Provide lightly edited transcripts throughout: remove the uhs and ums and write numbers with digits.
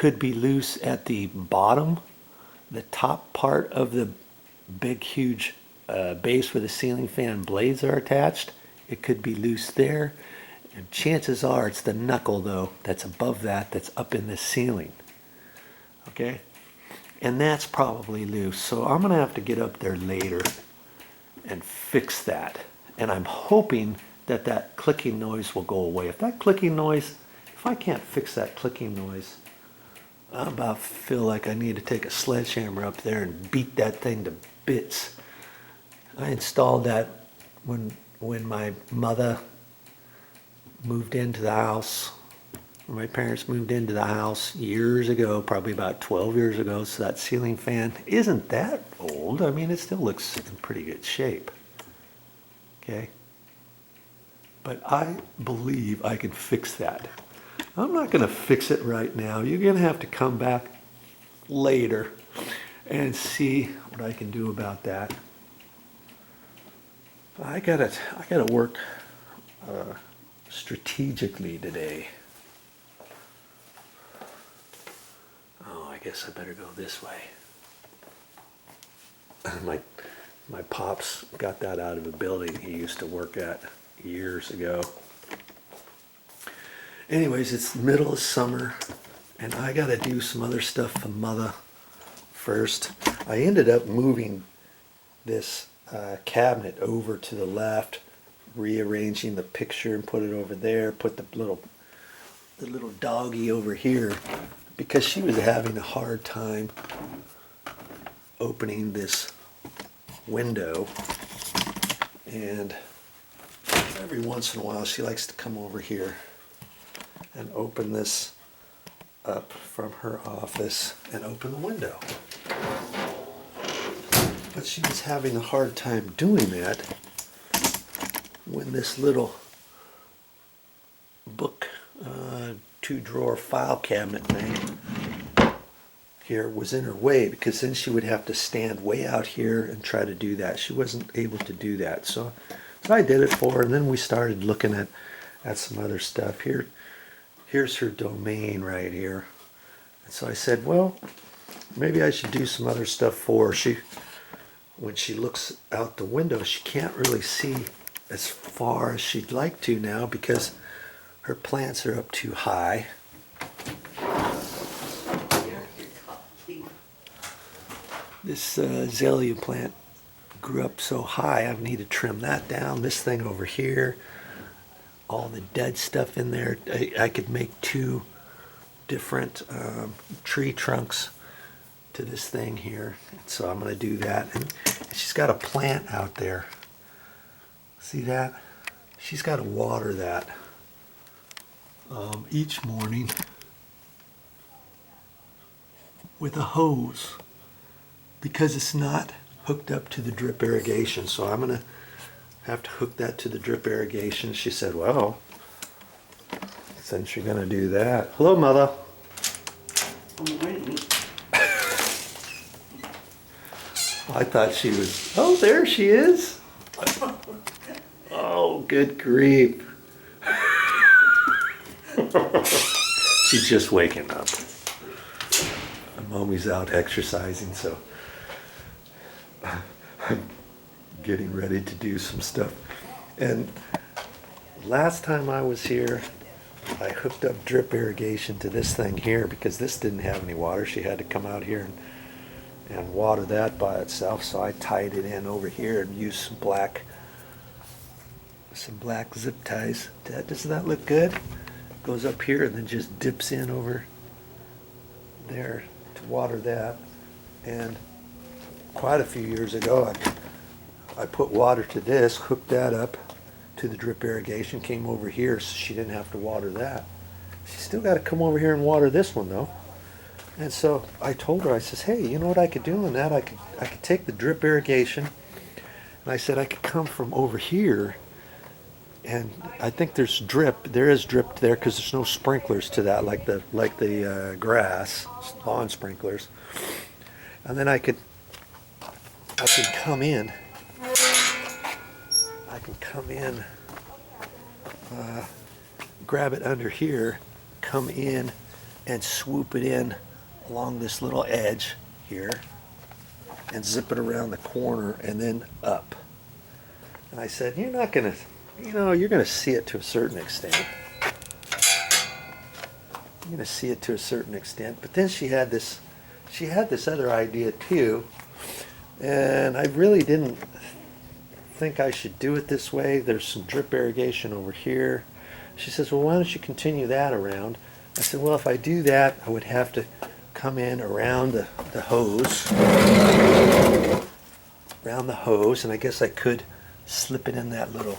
could be loose at the bottom, the top part of the big huge base where the ceiling fan blades are attached. It could be loose there, and chances are it's the knuckle though that's above that, that's up in the ceiling. Okay, and that's probably loose, so I'm gonna have to get up there later and fix that. And I'm hoping that that clicking noise will go away. If that clicking noise, if I can't fix that clicking noise, I about feel like I need to take a sledgehammer up there and beat that thing to bits. I installed that when my mother moved into the house. My parents moved into the house years ago, probably about 12 years ago, so that ceiling fan isn't that old. I mean, it still looks in pretty good shape. Okay? But I believe I can fix that. I'm not going to fix it right now. You're going to have to come back later and see what I can do about that. I gotta work strategically today. Oh, I guess I better go this way. My pops got that out of a building he used to work at years ago. Anyways, it's the middle of summer, and I gotta do some other stuff for Mother first. I ended up moving this cabinet over to the left, rearranging the picture and put it over there, put the little doggy over here, because she was having a hard time opening this window, and every once in a while she likes to come over here and open this up from her office and open the window. But she was having a hard time doing that when this little book, 2-drawer file cabinet thing here was in her way, because then she would have to stand way out here and try to do that. She wasn't able to do that. So I did it for her, and then we started looking at some other stuff. Here's her domain right here. And so I said, well, maybe I should do some other stuff for her. When she looks out the window, she can't really see as far as she'd like to now because her plants are up too high. This azalea plant grew up so high, I need to trim that down. This thing over here, all the dead stuff in there, I could make 2 different tree trunks to this thing here. So I'm going to do that. And she's got a plant out there. See that? She's got to water that each morning with a hose, because it's not hooked up to the drip irrigation. So I'm going to have to hook that to the drip irrigation. She said, well, since you're going to do that. Hello, Mother. I thought she was, oh, there she is. Oh, good grief. She's just waking up. Mommy's out exercising, so I'm getting ready to do some stuff. And last time I was here, I hooked up drip irrigation to this thing here because this didn't have any water. She had to come out here and water that by itself, so I tied it in over here and used some black zip ties. Doesn't that look good? Goes up here and then just dips in over there to water that. And quite a few years ago, I put water to this, hooked that up to the drip irrigation, came over here so she didn't have to water that. She's still got to come over here and water this one though. And so I told her, I says, hey, you know what I could do in that? I could take the drip irrigation, and I said I could come from over here, and I think there is drip there because there's no sprinklers to that like the grass lawn sprinklers. And then I could come in. Grab it under here, come in and swoop it in along this little edge here and zip it around the corner and then up. And I said, you're not gonna, you're gonna see it to a certain extent. You're gonna see it to a certain extent. But then she had this other idea too, and I really didn't think I should do it this way. There's some drip irrigation over here. She says, well, why don't you continue that around? I said, well, if I do that, I would have to come in around the hose, and I guess I could slip it in that little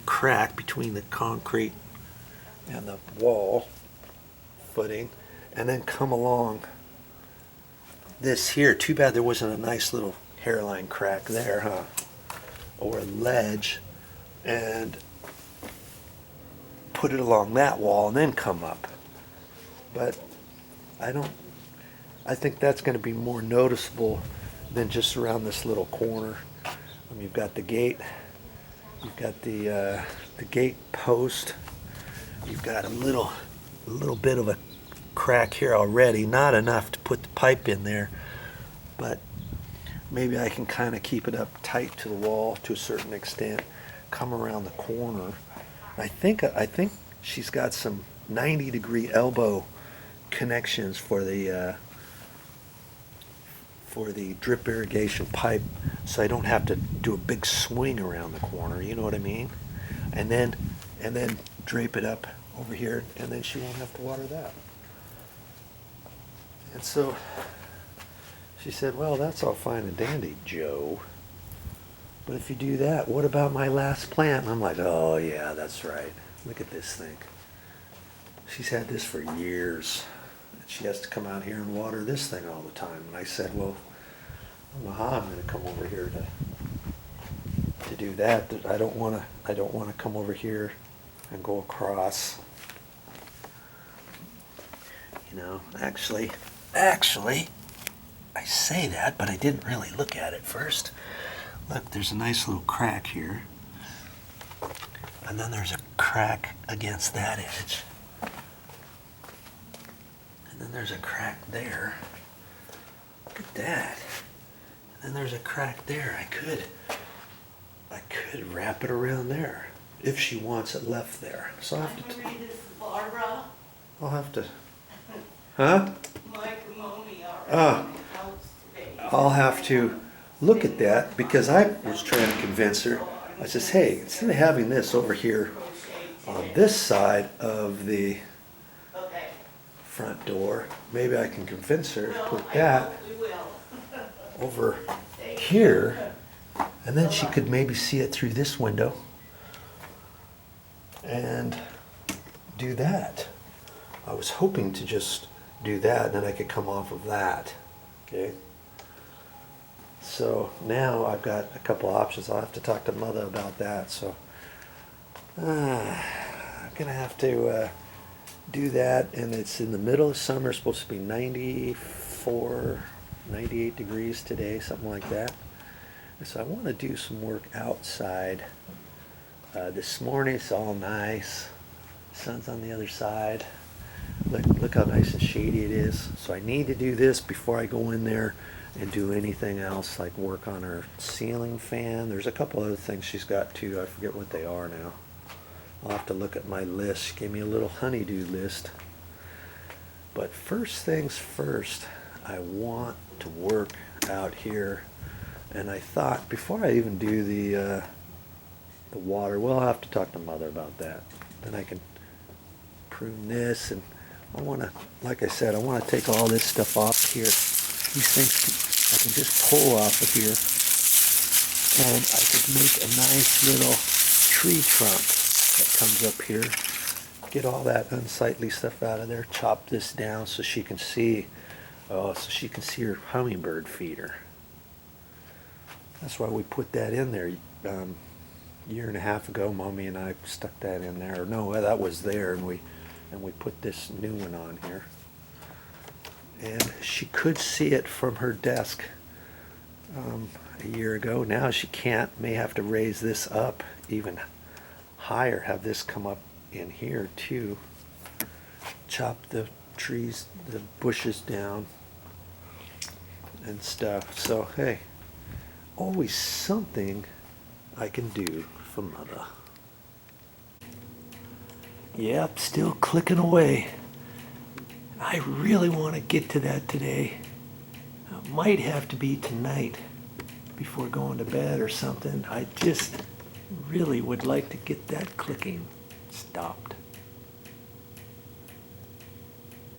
crack between the concrete and the wall footing, and then come along this here. Too bad there wasn't a nice little hairline crack there, huh? Or a ledge, and put it along that wall and then come up. But I think that's going to be more noticeable than just around this little corner. You've got the gate, you've got the gate post, you've got a little bit of a crack here already, not enough to put the pipe in there, but maybe I can kind of keep it up tight to the wall to a certain extent, come around the corner. I think she's got some 90-degree elbow connections for the drip irrigation pipe, so I don't have to do a big swing around the corner, you know what I mean? And then drape it up over here, and then she won't have to water that. And so she said, well, that's all fine and dandy, Joe, but if you do that, what about my last plant? And I'm like, oh yeah, that's right. Look at this thing. She's had this for years. She has to come out here and water this thing all the time. And I said, well, I don't know how I'm going to come over here to do that. I don't want to come over here and go across. Actually, I say that, but I didn't really look at it first. Look, there's a nice little crack here. And then there's a crack against that edge. And then there's a crack there. Look at that. And then there's a crack there. I could wrap it around there if she wants it left there. So I'll have to. Read this, Barbara. I'll have to. Huh? Mike Momi already. I'll have to look at that, because I was trying to convince her. I says, hey, instead of having this over here on this side of the front door, maybe I can convince her to put that over here, and then she could maybe see it through this window and do that. I was hoping to just do that, and then I could come off of that. Okay. So now I've got a couple options. I'll have to talk to Motha about that. So I'm gonna have to do that, and it's in the middle of summer. It's supposed to be 94, 98 degrees today, something like that. And so I want to do some work outside. This morning it's all nice. The sun's on the other side. Look how nice and shady it is. So I need to do this before I go in there and do anything else, like work on her ceiling fan. There's a couple other things she's got too. I forget what they are now. I'll have to look at my list. She gave me a little honeydew list. But first things first, I want to work out here. And I thought, before I even do the water, well, I'll have to talk to Motha about that. Then I can prune this, and I want to, like I said, I want to take all this stuff off here. These things I can just pull off of here, and I could make a nice little tree trunk that comes up here. Get all that unsightly stuff out of there. Chop this down so she can see. So she can see her hummingbird feeder. That's why we put that in there. A year and a half ago, Mommy and I stuck that in there. No, that was there, and we put this new one on here. And she could see it from her desk a year ago. Now she can't. May have to raise this up even higher. Have this come up in here too. Chop the trees, the bushes down and stuff. So hey, always something I can do for Motha. Yep, still clicking away. I really want to get to that today. It might have to be tonight before going to bed or something. I just really would like to get that clicking stopped.